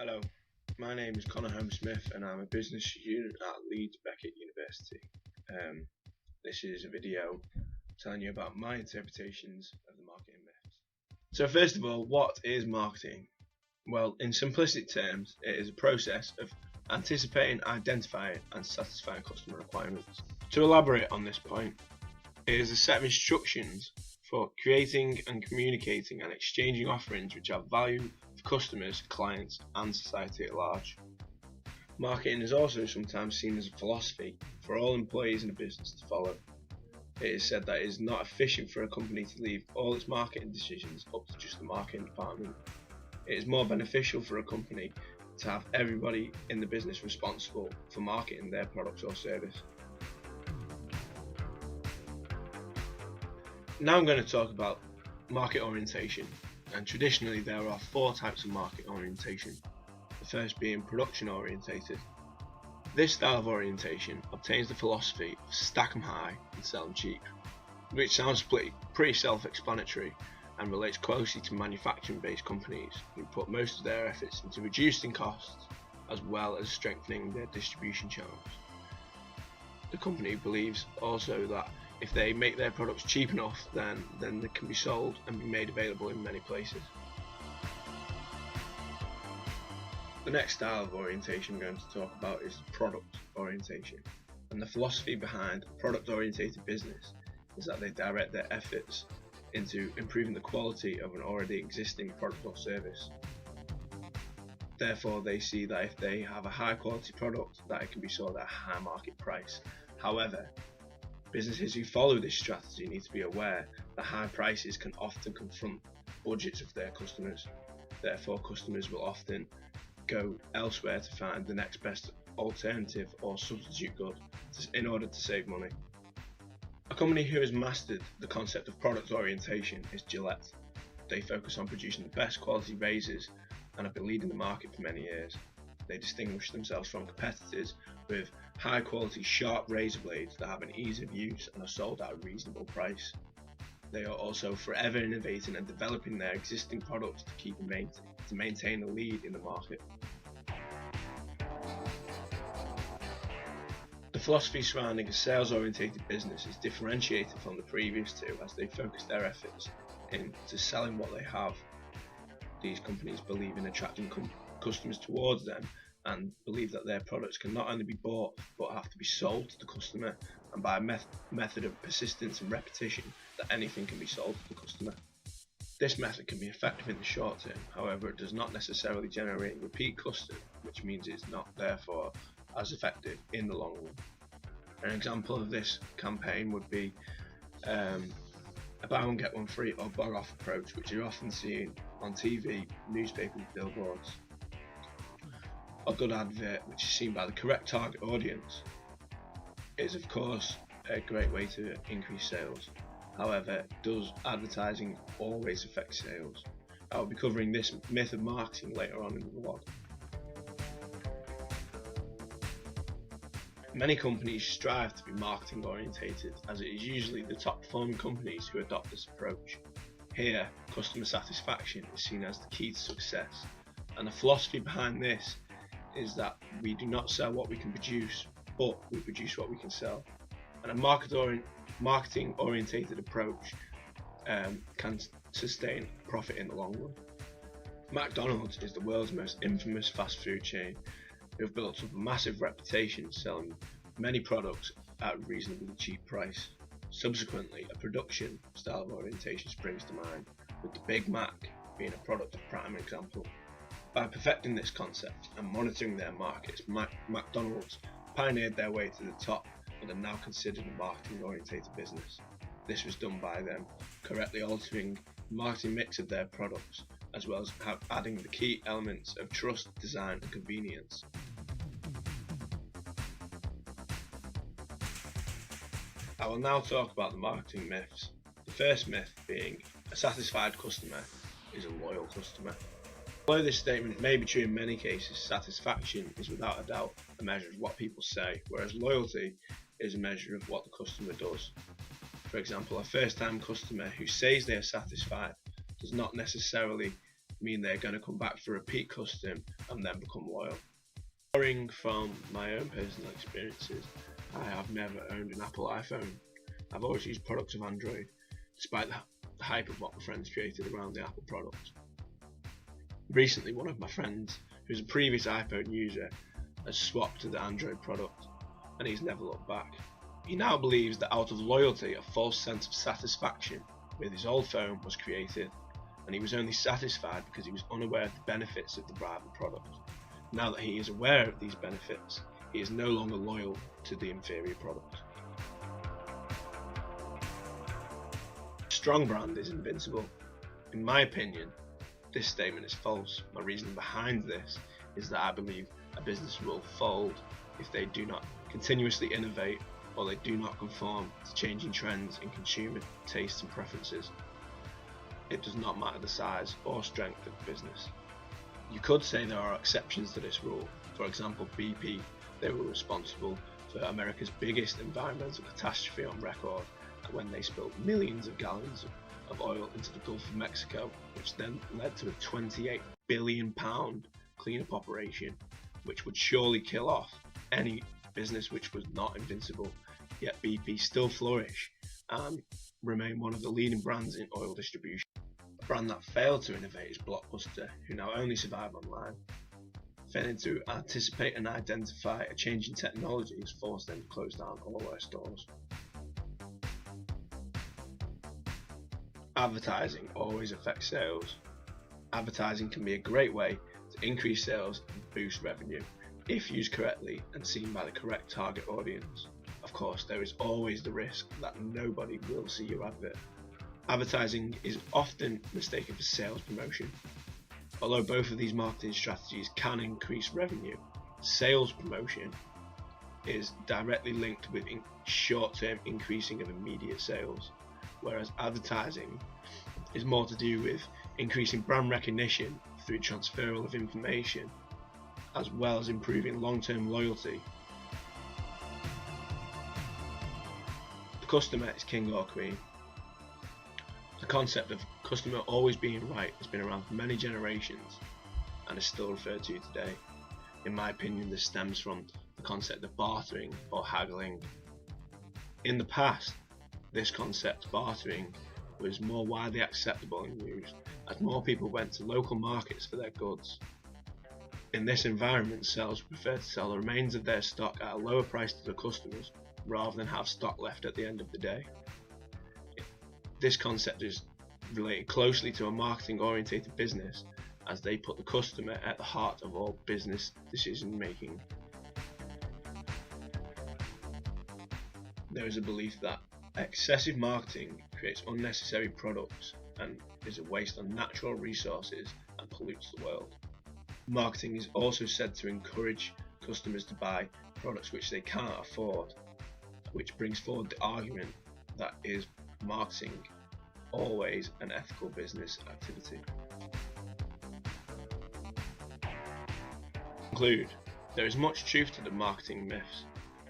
Hello, my name is holmes-smith and I'm a business student at Leeds Beckett University. This is a video telling you about my interpretations of the marketing myths. So first of all, what is marketing? Well, in simplistic terms, it is a process of anticipating, identifying and satisfying customer requirements. To elaborate on this point, it is a set of instructions for creating and communicating and exchanging offerings which have value for customers, clients and society at large. Marketing is also sometimes seen as a philosophy for all employees in a business to follow. It is said that it is not efficient for a company to leave all its marketing decisions up to just the marketing department. It is more beneficial for a company to have everybody in the business responsible for marketing their products or service. Now I'm going to talk about market orientation, and traditionally there are four types of market orientation, the first being production orientated. This style of orientation obtains the philosophy of stack 'em high and sell 'em cheap, which sounds pretty self-explanatory and relates closely to manufacturing based companies who put most of their efforts into reducing costs as well as strengthening their distribution channels. The company believes also that if they make their products cheap enough, then they can be sold and be made available in many places. The next style of orientation I'm going to talk about is product orientation, and the philosophy behind product orientated business is that they direct their efforts into improving the quality of an already existing product or service. Therefore, they see that if they have a high quality product, that it can be sold at a high market price. However, businesses who follow this strategy need to be aware that high prices can often confront budgets of their customers. Therefore, customers will often go elsewhere to find the next best alternative or substitute good in order to save money. A company who has mastered the concept of product orientation is Gillette. They focus on producing the best quality razors and have been leading the market for many years. They distinguish themselves from competitors with high quality sharp razor blades that have an ease of use and are sold at a reasonable price. They are also forever innovating and developing their existing products to maintain a lead in the market. The philosophy surrounding a sales orientated business is differentiated from the previous two as they focus their efforts into selling what they have. These companies believe in attracting customers towards them and believe that their products can not only be bought but have to be sold to the customer, and by a method of persistence and repetition that anything can be sold to the customer. This method can be effective in the short term, however it does not necessarily generate repeat custom, which means it's not therefore as effective in the long run. An example of this campaign would be a buy one get one free or bog off approach, which are often seen on TV, newspapers, billboards. A good advert which is seen by the correct target audience is of course a great way to increase sales. However, does advertising always affect sales? I will be covering this myth of marketing later on in the vlog. Many companies strive to be marketing orientated, as it is usually the top performing companies who adopt this approach. Here, customer satisfaction is seen as the key to success, and the philosophy behind this is that we do not sell what we can produce, but we produce what we can sell. And a marketing orientated approach can sustain profit in the long run. McDonald's is the world's most infamous fast food chain, who have built up a massive reputation selling many products at a reasonably cheap price. Subsequently, a production style of orientation springs to mind, with the Big Mac being a product of prime example. By perfecting this concept and monitoring their markets, McDonald's pioneered their way to the top and are now considered a marketing orientated business. This was done by them correctly altering the marketing mix of their products, as well as adding the key elements of trust, design and convenience. I will now talk about the marketing myths. The first myth being a satisfied customer is a loyal customer. Although this statement may be true in many cases, satisfaction is without a doubt a measure of what people say, whereas loyalty is a measure of what the customer does. For example, a first-time customer who says they are satisfied does not necessarily mean they're going to come back for repeat custom and then become loyal. Drawing from my own personal experiences, I have never owned an Apple iPhone. I've always used products of Android, despite the hype of what my friends created around the Apple product. Recently, one of my friends, who's a previous iPhone user, has swapped to the Android product, and he's never looked back. He now believes that out of loyalty, a false sense of satisfaction with his old phone was created, and he was only satisfied because he was unaware of the benefits of the rival product. Now that he is aware of these benefits, he is no longer loyal to the inferior product. A strong brand is invincible. In my opinion, this statement is false. My reasoning behind this is that I believe a business will fold if they do not continuously innovate or they do not conform to changing trends in consumer tastes and preferences. It does not matter the size or strength of the business. You could say there are exceptions to this rule. For example, BP, they were responsible for America's biggest environmental catastrophe on record when they spilled millions of gallons of oil into the Gulf of Mexico, which then led to a £28 billion cleanup operation, which would surely kill off any business which was not invincible. Yet BP still flourish and remain one of the leading brands in oil distribution. A brand that failed to innovate is Blockbuster, who now only survive online. Failing to anticipate and identify a change in technology has forced them to close down all their stores. Advertising always affects sales. Advertising can be a great way to increase sales and boost revenue if used correctly and seen by the correct target audience. Of course, there is always the risk that nobody will see your advert. Advertising is often mistaken for sales promotion. Although both of these marketing strategies can increase revenue, sales promotion is directly linked with short-term increasing of immediate sales, whereas advertising is more to do with increasing brand recognition through transferal of information, as well as improving long-term loyalty. The customer is king or queen. The concept of customer always being right has been around for many generations and is still referred to today. In my opinion, this stems from the concept of bartering or haggling. In the past, this concept, bartering, was more widely acceptable and used as more people went to local markets for their goods. In this environment, sellers prefer to sell the remains of their stock at a lower price to the customers rather than have stock left at the end of the day. This concept is related closely to a marketing orientated business, as they put the customer at the heart of all business decision making. There is a belief that excessive marketing creates unnecessary products and is a waste on natural resources and pollutes the world. Marketing is also said to encourage customers to buy products which they cannot afford, which brings forward the argument that is marketing always an ethical business activity. To conclude, there is much truth to the marketing myths.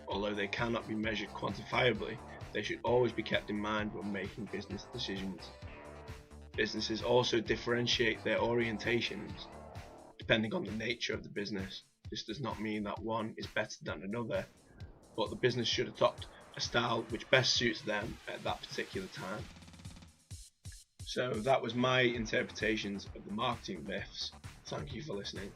Although they cannot be measured quantifiably, they should always be kept in mind when making business decisions. Businesses also differentiate their orientations depending on the nature of the business. This does not mean that one is better than another, but the business should adopt a style which best suits them at that particular time. So that was my interpretations of the marketing myths. Thank you for listening.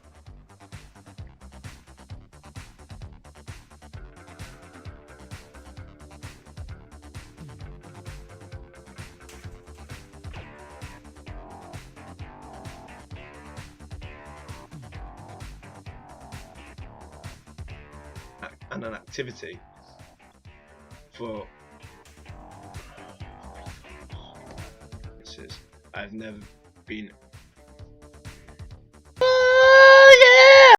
And an activity for I've never been